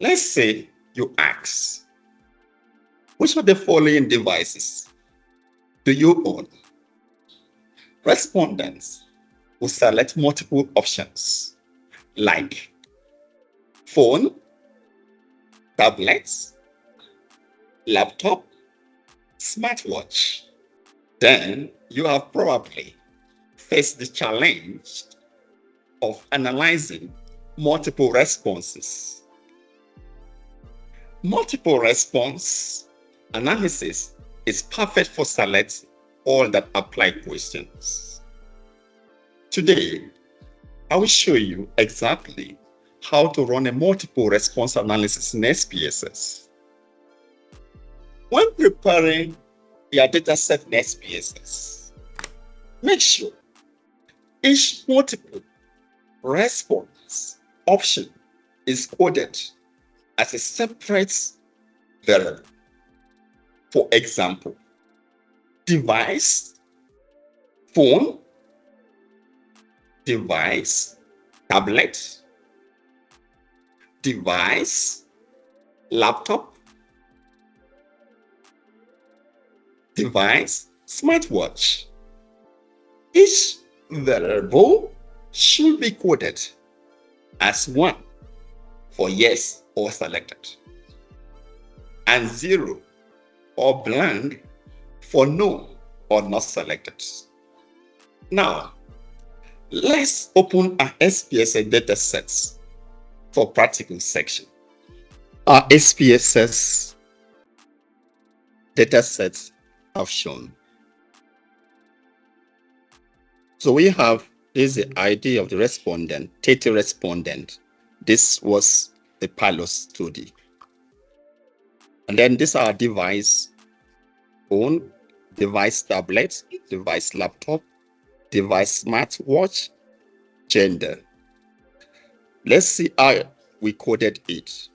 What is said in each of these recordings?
Let's say you ask, which of the following devices do you own? Respondents will select multiple options like phone, tablets, laptop, smartwatch. Then you have probably faced the challenge of analyzing multiple responses. Multiple response analysis is perfect for selecting all that apply questions. Today, I will show you exactly how to run a multiple response analysis in SPSS. When preparing your dataset in SPSS, make sure each multiple response option is coded as a separate variable. For example, device, phone, device, tablet, device, laptop, device, smartwatch. Each variable should be coded as 1 for yes or selected, and 0 or blank for no or not selected. Now, let's open our SPSS datasets for practical section. Our SPSS datasets have shown. So we have, this is the ID of the respondent, 30 respondent. This was the pilot study. And then these are device phone, device tablet, device laptop, device smartwatch, gender. Let's see how we coded it.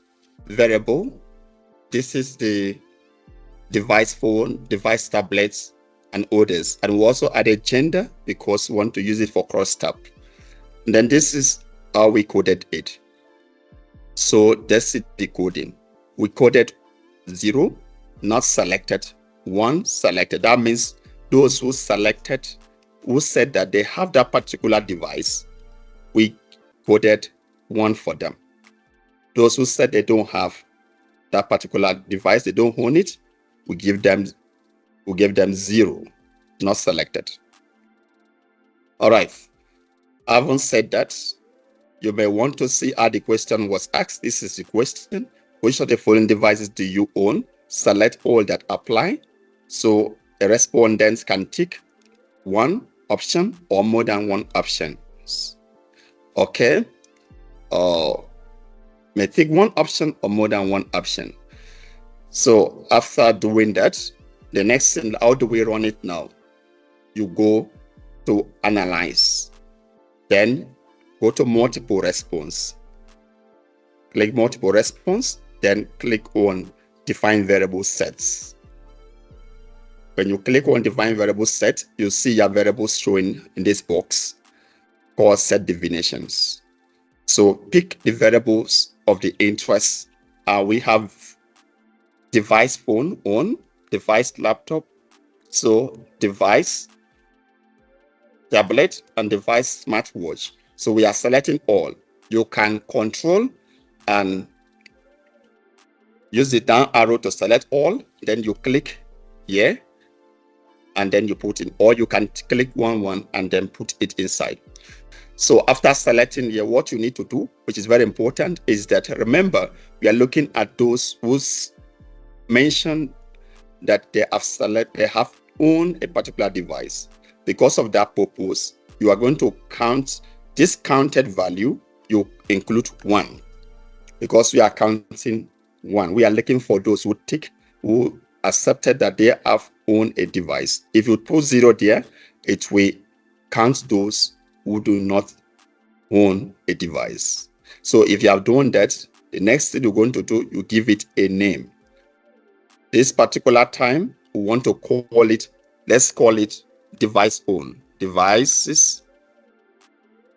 Variable, this is the device phone, device tablets, and others. And we also added gender because we want to use it for cross-tab. And then this is how we coded it. So that's it, the coding. We coded 0, not selected, 1 selected. That means those who selected, who said that they have that particular device, we coded 1 for them. Those who said they don't have that particular device, they don't own it, we give them 0, not selected. All right. Having said that, you may want to see how the question was asked. This is the question. Which of the following devices do you own? Select all that apply. So a respondent can tick 1 option or more than 1 option. Okay. May tick 1 option or more than 1 option. So after doing that, the next thing, how do we run it now? You go to analyze, then go to multiple response. Click multiple response, then click on define variable sets. When you click on define variable set, you see your variables showing in this box called set definitions. So pick the variables of the interest. We have device phone on, device laptop, so device tablet, and device smartwatch. So we are selecting all. You can control and use the down arrow to select all. Then you click here and then you put in, or you can click 1 and then put it inside. So after selecting here, what you need to do, which is very important, is that remember, we are looking at those who's mentioned that they have owned a particular device. Because of that purpose, you are going to count this counted value, you include 1. Because we are counting 1. We are looking for those who accepted that they have owned a device. If you put 0 there, it will count those who do not own a device. So if you have done that, the next thing you're going to do, you give it a name. This particular time, we want to call it, let's call it device own. Devices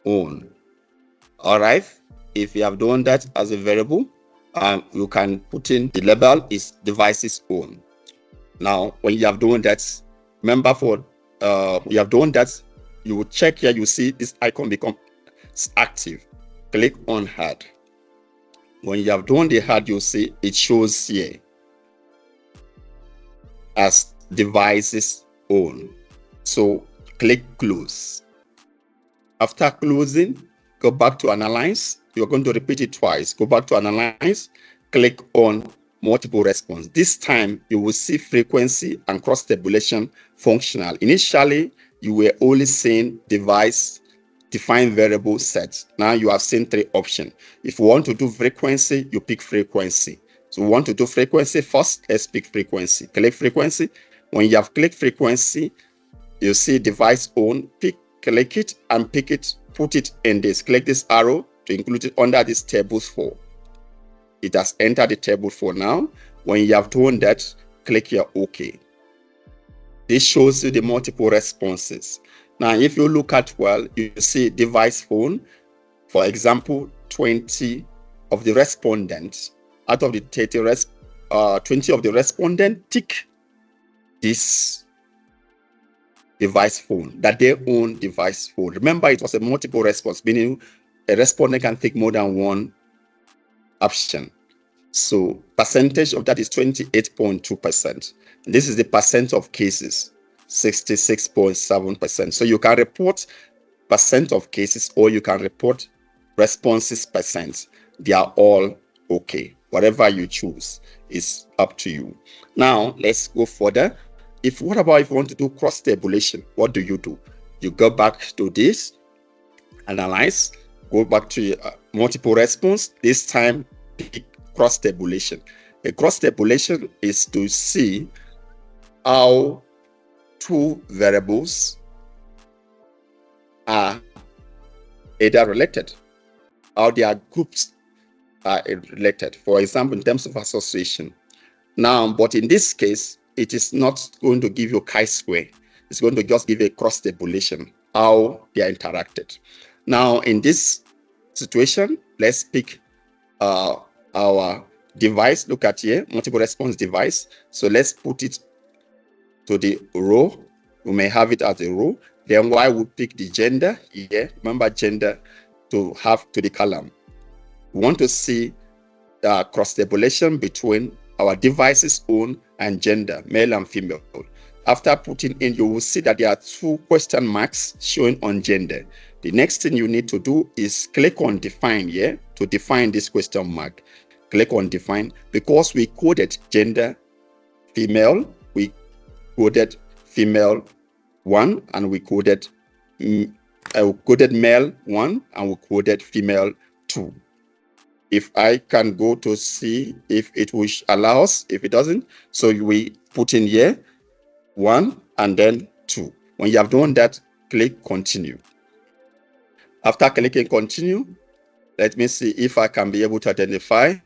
own. All right. If you have done that as a variable, You can put in the label is devices own. Now, when you have done that, remember you have done that, you will check here, you see this icon become active. Click on add. When you have done the add, you see it shows here as devices own. So click close. After closing, go back to analyze. You're going to repeat it twice. Go back to analyze, click on multiple response. This time you will see frequency and cross-tabulation functional. Initially, you were only seeing device define variable sets. Now you have seen three options. If you want to do frequency, you pick frequency. So we want to do frequency first. Let's pick frequency. Click frequency. When you have clicked frequency, you see device own. Click it and pick it, put it in this. Click this arrow to include it under this table 4. It has entered the table 4 now. When you have done that, click your OK. This shows you the multiple responses. Now, if you look at well, you see device phone. For example, 20 of the respondents out of the 20 of the respondents tick this device phone, that they own device phone. Remember, it was a multiple response, meaning a respondent can take more than one option. So percentage of that is 28.2%. This is the percent of cases, 66.7%. So you can report percent of cases or you can report responses percent. They are all okay. Whatever you choose is up to you. Now let's go further. What about if you want to do cross-tabulation? What do? You go back to this, analyze, go back to multiple response. This time, pick cross-tabulation. A cross-tabulation is to see how two variables are either related, how their groups are related. For example, in terms of association. Now, but in this case, it is not going to give you chi-square. It's going to just give a cross-tabulation, how they are interacted. Now, in this situation, let's pick our device. Look at here, multiple response device. So let's put it to the row. We may have it as a row. Then why we pick the gender here? Remember gender to have to the column. We want to see the cross-tabulation between our device's own and gender, male and female. After putting in, you will see that there are 2 question marks showing on gender. The next thing you need to do is click on define here to define this question mark. Click on define. Because we coded gender female, we coded female 1 and we coded male 1 and we coded female 2. If I can go to see if it will allow us, if it doesn't, so we put in here 1 and then 2. When you have done that, click continue. After clicking continue, let me see if I can be able to identify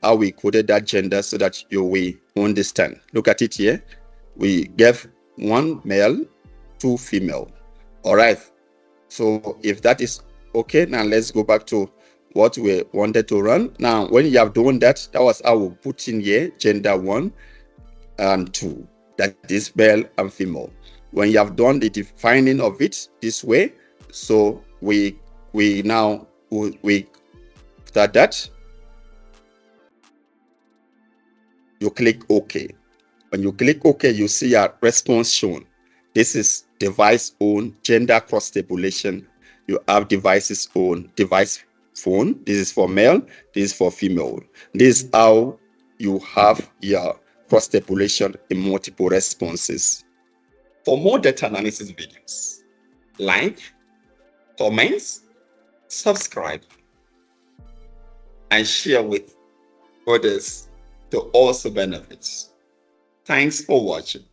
how we coded that gender so that you will understand. Look at it here. We gave 1 male, 2 female. All right. So if that is okay, now let's go back to what we wanted to run. Now, when you have done that, that was how we put in here gender 1 and 2. That is male and female. When you have done the defining of it this way, so we after that, you click OK. When you click OK, you see a response shown. This is device own gender cross-tabulation. You have devices own device phone. This is for male. This is for female. This is how you have your cross-tabulation in multiple responses. For more data analysis videos, like, comments, subscribe, and share with others to also benefit. Thanks for watching.